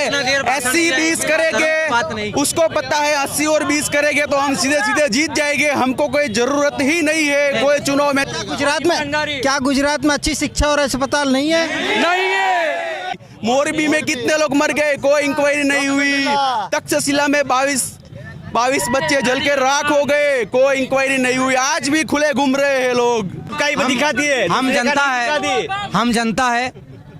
80 20 करेंगे, उसको पता है 80 और 20 करेंगे तो हम सीधे सीधे जीत जाएंगे। हमको कोई जरूरत ही नहीं है कोई चुनाव में। गुजरात में अच्छी शिक्षा और अस्पताल नहीं है? नहीं है। मोरबी में कितने लोग मर गए, कोई इंक्वायरी नहीं हुई। तक्षशिला में 22 बच्चे जल के राख हो गए, कोई इंक्वायरी नहीं हुई। आज भी खुले घूम रहे हैं लोग। दिखाती है हम जनता है,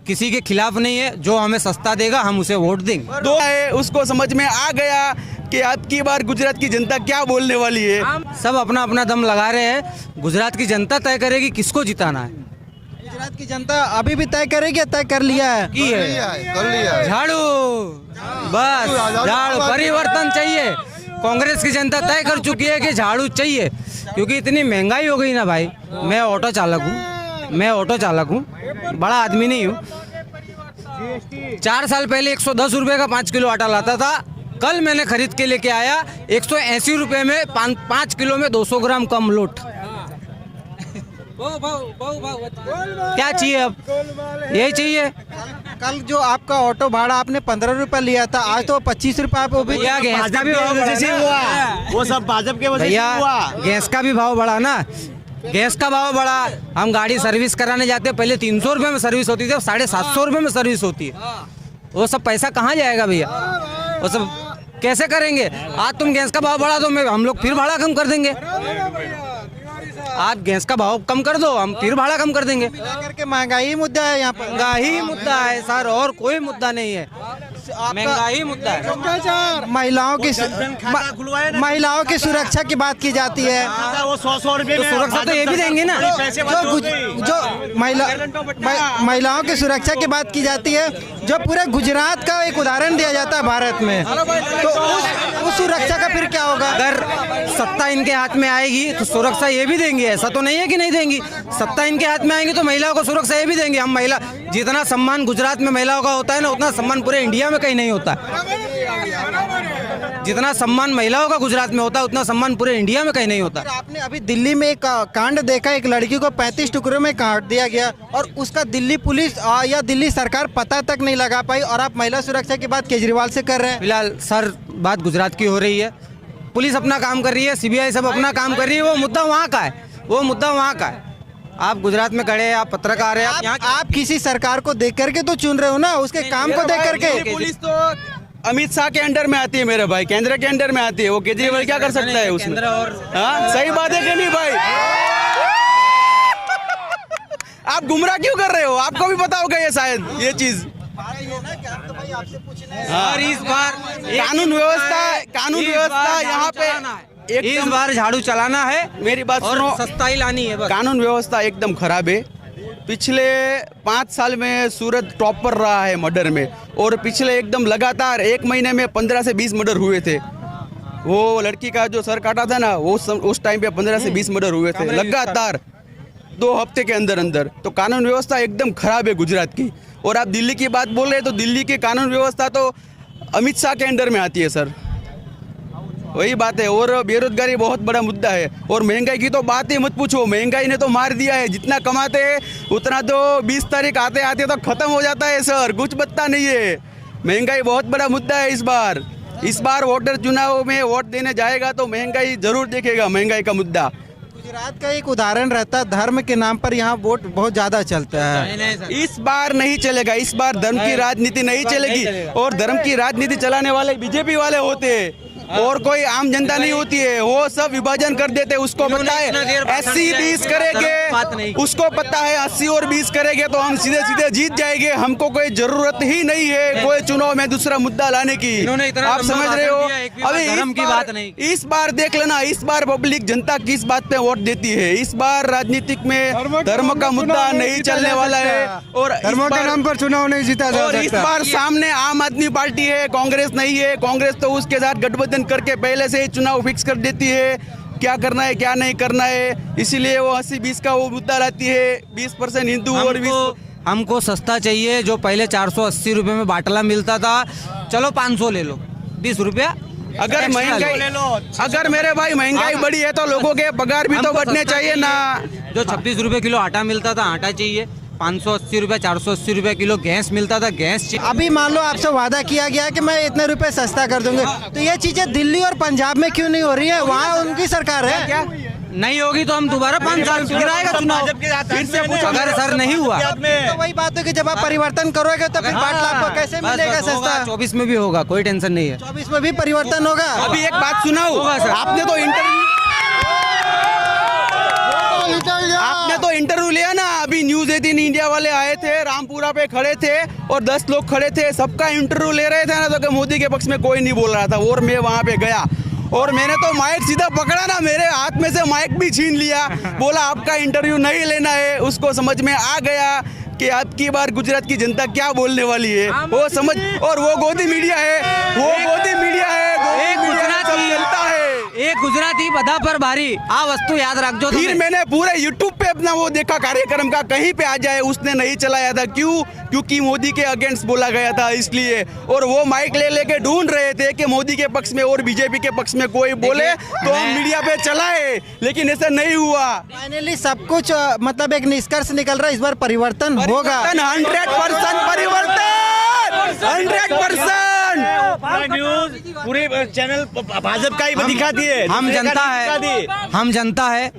किसी के खिलाफ नहीं है। जो हमें सस्ता देगा हम उसे वोट देंगे। दो है, उसको समझ में आ गया कि अब की बार गुजरात की जनता क्या बोलने वाली है। सब अपना अपना दम लगा रहे हैं। गुजरात की जनता तय करेगी किसको जिताना है। गुजरात की जनता अभी भी तय करेगी, तय कर लिया है, कर लिया। झाड़ू, बस झाड़ू। परिवर्तन चाहिए। कांग्रेस की जनता तय कर चुकी है कि झाड़ू चाहिए, क्योंकि इतनी महंगाई हो गई ना भाई। मैं ऑटो चालक हूँ, बड़ा आदमी नहीं हूँ। 4 साल पहले 110 रुपए का 5 किलो आटा लाता था। कल मैंने खरीद के लेके आया 180 रुपए में 5 किलो में 200 ग्राम कम लोट। क्या चाहिए अब? यही चाहिए। कल जो आपका ऑटो भाड़ा आपने 15 रुपए लिया था, आज तो 25 रुपए आप गैस का भी हुआ। वो सब भाजपा के वजह से हुआ। गैस का भी भाव बढ़ा ना, गैस का भाव बढ़ा। हम गाड़ी सर्विस कराने जाते हैं, पहले 300 रुपए में सर्विस होती थी, अब 750 रुपए में सर्विस होती है। वो सब पैसा कहाँ जाएगा भैया? वो सब कैसे करेंगे? आज तुम गैस का भाव बढ़ा दो, हम लोग फिर भाड़ा कम कर देंगे। आप गैस का भाव कम कर दो, हम फिर भाड़ा कम कर देंगे। करके महंगाई मुद्दा है यहाँ पर। महंगाई मुद्दा है सर, और कोई मुद्दा नहीं है। महंगाई मुद्दा है। महिलाओं की सुरक्षा की बात की जाती है। वो 100 रुपए तो सुरक्षा तो ये भी देंगे ना। जो महिलाओं की सुरक्षा की बात की जाती है, जो पूरे गुजरात का एक उदाहरण दिया जाता है भारत में, तो उस सुरक्षा का फिर क्या होगा? अगर सत्ता इनके हाथ में आएगी तो सुरक्षा ये भी देंगे। ऐसा तो नहीं है कि नहीं देंगी। सत्ता इनके हाथ में आएंगी तो महिलाओं को सुरक्षा ये भी देंगे। हम महिला, जितना सम्मान गुजरात में महिलाओं का होता है ना, उतना सम्मान पूरे इंडिया में कहीं नहीं होता। जितना सम्मान महिलाओं का गुजरात में होता है, उतना सम्मान पूरे इंडिया में कहीं नहीं होता। आपने अभी दिल्ली में एक कांड देखा, एक लड़की को 35 टुकड़ों में काट दिया गया और उसका दिल्ली पुलिस या दिल्ली सरकार पता तक नहीं लगा पाई, और आप महिला सुरक्षा की बात केजरीवाल से कर रहे हैं। फिलहाल सर बात गुजरात की हो रही है, पुलिस अपना काम कर रही है, CBI सब अपना काम कर रही है। वो मुद्दा वहाँ का है, आप गुजरात में खड़े हैं, आप पत्रकार हैं, आप किसी सरकार को देख करके तो चुन रहे हो ना, उसके काम को देख करके। पुलिस तो अमित शाह के अंडर में आती है मेरे भाई, केंद्र के अंडर में आती है। वो केजरीवाल क्या कर सकता है उसमें? हाँ, सही बात है कि नहीं भाई? आप गुमराह क्यों कर रहे हो? आपको भी पता होगा ये शायद ये चीज। और इस बार कानून व्यवस्था यहाँ पे इस बार झाड़ू चलाना है। मेरी बात सुनो, सस्ताई लानी है बस। कानून व्यवस्था एकदम खराब है। पिछले 5 साल में सूरत टॉप पर रहा है मर्डर में, और पिछले एकदम लगातार 1 महीने में 15 से 20 मर्डर हुए थे। वो लड़की का जो सर काटा था ना, वो उस टाइम पे 15 से 20 मर्डर हुए थे लगातार 2 हफ्ते के अंदर। तो कानून व्यवस्था एकदम खराब है गुजरात की। और आप दिल्ली की बात बोल रहे हैं, तो दिल्ली की कानून व्यवस्था तो अमित शाह के अंडर में आती है सर, वही बात है। और बेरोजगारी बहुत बड़ा मुद्दा है, और महंगाई की तो बात ही मत पूछो। महंगाई ने तो मार दिया है। जितना कमाते हैं उतना तो 20 तारीख आते आते तो खत्म हो जाता है सर, कुछ बचता नहीं है। महंगाई बहुत बड़ा मुद्दा है। इस बार वोटर चुनाव में वोट देने जाएगा तो महंगाई जरूर देखेगा, महंगाई का मुद्दा। गुजरात का एक उदाहरण रहता है, धर्म के नाम पर यहाँ वोट बहुत ज्यादा चलता है। इस बार नहीं चलेगा, इस बार धर्म की राजनीति नहीं चलेगी। और धर्म की राजनीति चलाने वाले बीजेपी वाले होते हैं, और कोई आम जनता नहीं होती है। वो सब विभाजन कर देते, उसको पता है 80 20 करेंगे, उसको पता है 80 और 20 करेंगे तो हम सीधे सीधे जीत जाएंगे। हमको कोई जरूरत ही नहीं है कोई चुनाव में दूसरा मुद्दा लाने की। आप समझ रहे हो? अभी इस बार देख लेना, इस बार पब्लिक जनता किस बात पे वोट देती है। इस बार राजनीतिक में धर्म का मुद्दा नहीं चलने वाला है, और धर्म के नाम पर चुनाव नहीं जीता जा सकता। इस बार सामने आम आदमी पार्टी है, कांग्रेस नहीं है। कांग्रेस तो उसके साथ गठबंधन करके पहले से ही चुनाव फिक्स कर देती है, क्या करना है क्या नहीं करना है। इसीलिए वो 80-20 का वो मुद्दा लाती है। 20% हिंदू और 20 हमको सस्ता चाहिए। जो पहले 480 रुपए में बाटला मिलता था, चलो 500 ले लो, 20 रुपया। अगर महंगाई, अगर मेरे भाई महंगाई बढ़ी है तो लोगों के पगार भी तो बढ़ने चाहिए ना। जो 26 रुपए किलो आटा मिलता था, आटा चाहिए। 580 रुपये 480 रुपये किलो गैस मिलता था। गैस अभी मान लो आपसे वादा किया गया कि मैं इतने रुपए सस्ता कर दूंगा, तो ये चीजें दिल्ली और पंजाब में क्यों नहीं हो रही है? वहाँ उनकी सरकार है। क्या नहीं होगी तो हम दोबारा 5 साल गिराएगा चुनाव, फिर से पूछो। अगर सर नहीं हुआ तो वही बात है कि जब आप परिवर्तन करोगे तो फिर 5 लाख को कैसे मिलेगा सस्ता? 24 में भी होगा, कोई टेंशन नहीं है। 24 में भी परिवर्तन होगा। अभी एक बात सुनाओ, आपने तो इंटरव्यू लिया ना, अभी न्यूज 18 इंडिया वाले आए थे, रामपुरा पे खड़े थे और 10 लोग खड़े थे, सबका इंटरव्यू ले रहे थे ना, तो मोदी के पक्ष में कोई नहीं बोल रहा था। और मैं वहाँ पे गया और मैंने तो माइक सीधा पकड़ा ना, मेरे हाथ में से माइक भी छीन लिया, बोला आपका इंटरव्यू नहीं लेना है। उसको समझ में आ गया कि अब की बार गुजरात की जनता क्या बोलने वाली है, वो समझ। और वो गोदी मीडिया है, वो गोदी मीडिया है, एक गुजराती बधा पर भारी, आ वस्तु याद रख जो। फिर मैंने पूरे यूट्यूब पे अपना वो देखा कार्यक्रम का, कहीं पे आ जाए उसने नहीं चलाया था। क्यों? क्योंकि मोदी के अगेंस्ट बोला गया था इसलिए। और वो माइक ले लेके ढूंढ रहे थे कि मोदी के पक्ष में और बीजेपी के पक्ष में कोई बोले तो हम मीडिया पे चलाए, लेकिन ऐसा नहीं हुआ। फाइनली सब कुछ मतलब एक निष्कर्ष निकल रहा है, इस बार परिवर्तन होगा। 100% परिवर्तन, 100%। पूरे चैनल भाजपा का ही दिखाती है। हम जनता है,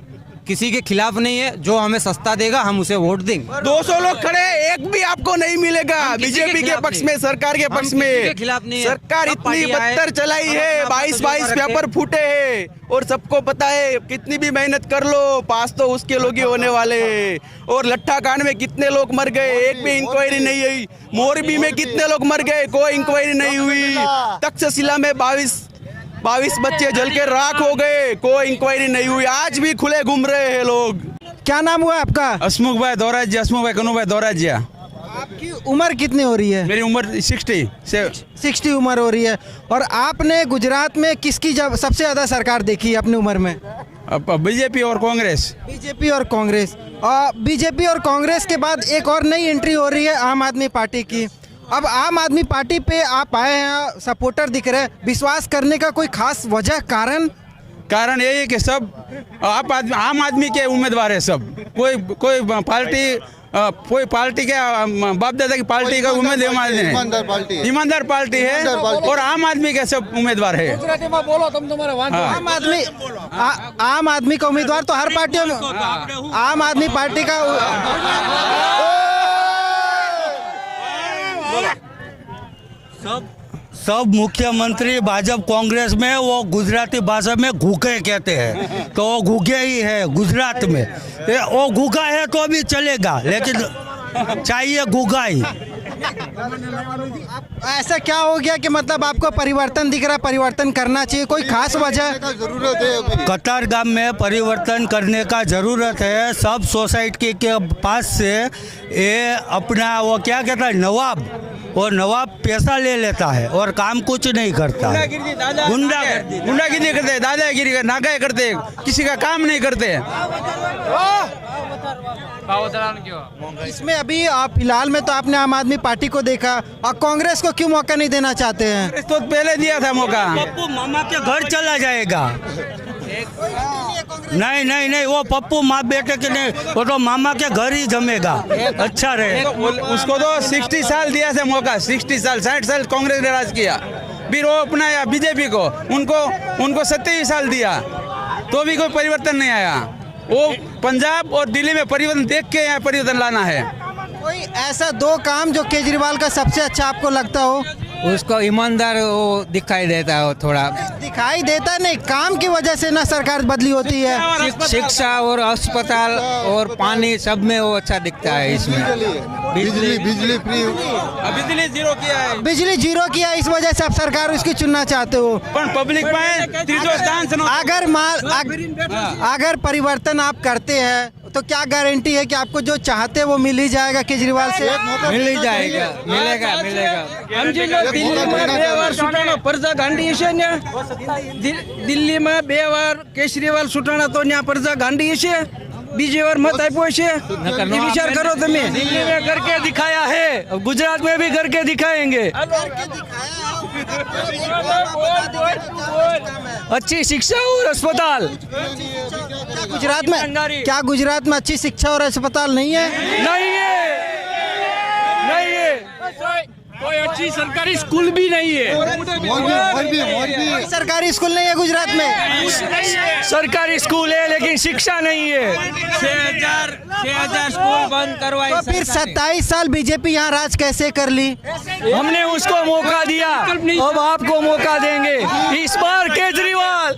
किसी के खिलाफ नहीं है। जो हमें सस्ता देगा हम उसे वोट देंगे। 200 लोग खड़े, एक भी आपको नहीं मिलेगा बीजेपी के पक्ष में, सरकार के पक्ष में। खिलाफ नहीं है। सरकार इतनी बदतर चलाई है, 22 पेपर फूटे हैं और सबको पता है कितनी भी मेहनत कर लो, पास तो उसके लोग ही होने वाले हैं। और लट्ठा कांड में कितने लोग मर गए, एक भी इंक्वायरी नहीं हुई। मोरबी में कितने लोग मर गए, कोई इंक्वायरी नहीं हुई। तक्षशिला में 22 बच्चे जल के राख हो गए, कोई इंक्वायरी नहीं हुई। आज भी खुले घूम रहे हैं लोग। क्या नाम हुआ आपका? हसमुख भाई दौराजिया, हसमुख भाई कनू भाई दौराजिया। आपकी उम्र कितनी हो रही है? मेरी उम्र 60 उम्र हो रही है। और आपने गुजरात में किसकी सबसे ज्यादा सरकार देखी है अपनी उम्र में? बीजेपी और कांग्रेस। बीजेपी और कांग्रेस। बीजेपी और कांग्रेस के बाद एक और नई एंट्री हो रही है आम आदमी पार्टी की। अब आम आदमी पार्टी पे आप आए हैं, सपोर्टर दिख रहे हैं, विश्वास करने का कोई खास वजह, कारण यही है कि सब आम आदमी के उम्मीदवार है सब। कोई पार्टी के बाप दादा की पार्टी का उम्मीदवार नहीं, ईमानदार पार्टी है और आम आदमी के सब उम्मीदवार है। आम आदमी का उम्मीदवार तो हर पार्टियों में, आम आदमी पार्टी का सब मुख्यमंत्री भाजपा कांग्रेस में वो गुजराती भाषा में घूके कहते हैं, तो वो घूके ही है गुजरात में। वो घूका है तो भी चलेगा, लेकिन चाहिए घूका ही। ऐसा क्या हो गया कि मतलब आपको परिवर्तन दिख रहा, परिवर्तन करना चाहिए, कोई खास वजह? जरूरत है कतार गांव में परिवर्तन करने का जरूरत है। सब सोसाइटी के पास से ये अपना वो क्या कहता है नवाब, और नवाब पैसा ले लेता है और काम कुछ नहीं करता है। गुंडागिरी करते, दादागिरी करते, नागाई करते, किसी का काम नहीं करते। इसमें अभी फिलहाल में तो आपने आम आदमी पार्टी को देखा, और कांग्रेस को क्यों मौका नहीं देना चाहते हैं? तो पहले दिया था मौका। पप्पू मामा के घर चला जाएगा। नहीं, वो पप्पू माँ बेटे के नहीं, वो तो मामा के घर ही जमेगा, अच्छा रहे। उसको तो 60 साल दिया था मौका, 60 साल 60 साल कांग्रेस ने राज किया। फिर वो अपना बीजेपी को उनको 27 साल दिया, तो भी कोई परिवर्तन नहीं आया। वो पंजाब और दिल्ली में परिवर्तन देख के यहाँ परिवर्तन लाना है। कोई ऐसा 2 काम जो केजरीवाल का सबसे अच्छा आपको लगता हो? उसको ईमानदार वो दिखाई देता है, थोड़ा दिखाई देता नहीं, काम की वजह से ना सरकार बदली होती है। शिक्षा और अस्पताल और पानी सब में वो अच्छा दिखता है। इसमें बिजली फ्री, बिजली जीरो किया है, बिजली जीरो किया, इस वजह से आप सरकार उसकी चुनना चाहते हो। पब्लिक में अगर परिवर्तन आप करते हैं तो क्या गारंटी है कि आपको जो चाहते हैं वो मिल ही जाएगा केजरीवाल से? मिल ही जाएगा, मिलेगा। दिल्ली में 2 વાર केजरीवाल सुटाणा तो न्या प्रजा गांडी है। બીજી વાર મત આપ્યો છે એ વિચાર કરો તમે दिल्ली में करके दिखाया है, अब गुजरात में भी करके दिखाएंगे। अच्छी शिक्षा और अस्पताल क्या गुजरात में अच्छी शिक्षा और अस्पताल नहीं है? नहीं है, नहीं है, कोई अच्छी सरकारी स्कूल भी नहीं है। कोई सरकारी स्कूल नहीं है गुजरात में। सरकारी स्कूल है लेकिन शिक्षा नहीं है। 6,000 स्कूल बंद करवाए। तो फिर 27 साल बीजेपी यहाँ राज कैसे कर ली? हमने उसको मौका दिया, अब आपको मौका देंगे इस बार। केजरीवाल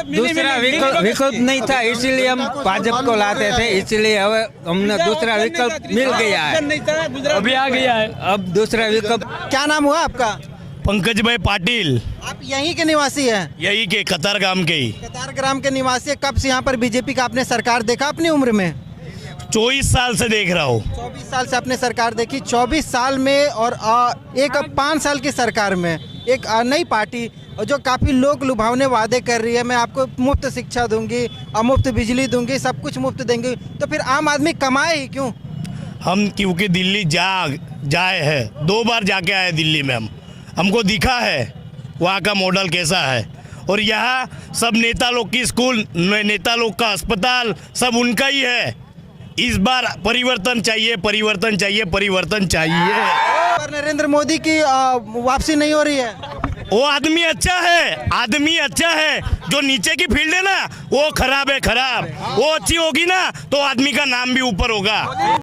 दूसरा विकल्प नहीं था, इसीलिए हम भाजपा को लाते थे, इसीलिए अब हमने दूसरा विकल्प मिल गया है, अभी आ गया है। अब दूसरा विकल्प। क्या नाम हुआ आपका? पंकज भाई पाटिल, आप यहीं के निवासी हैं? यही के कतार गांव के ही। कतार ग्राम के निवासी। कब से यहाँ पर बीजेपी का आपने सरकार देखा अपनी उम्र में? 24 साल से देख रहा हूँ। 24 साल से आपने सरकार देखी। 24 साल में और एक 5 साल की सरकार में एक नई पार्टी जो काफ़ी लोग लुभावने वादे कर रही है, मैं आपको मुफ्त शिक्षा दूंगी, मुफ्त बिजली दूंगी, सब कुछ मुफ्त देंगे, तो फिर आम आदमी कमाए ही क्यों? हम क्योंकि दिल्ली जाए हैं, 2 बार जाके आए दिल्ली में। हमको दिखा है वहाँ का मॉडल कैसा है, और यहाँ सब नेता लोग की स्कूल, नेता लोग का अस्पताल सब उनका ही है। इस बार परिवर्तन चाहिए, परिवर्तन चाहिए, परिवर्तन चाहिए। पर नरेंद्र मोदी की वापसी नहीं हो रही है। वो आदमी अच्छा है, आदमी अच्छा है, जो नीचे की फील्ड है ना वो खराब है, खराब। वो अच्छी होगी ना तो आदमी का नाम भी ऊपर होगा।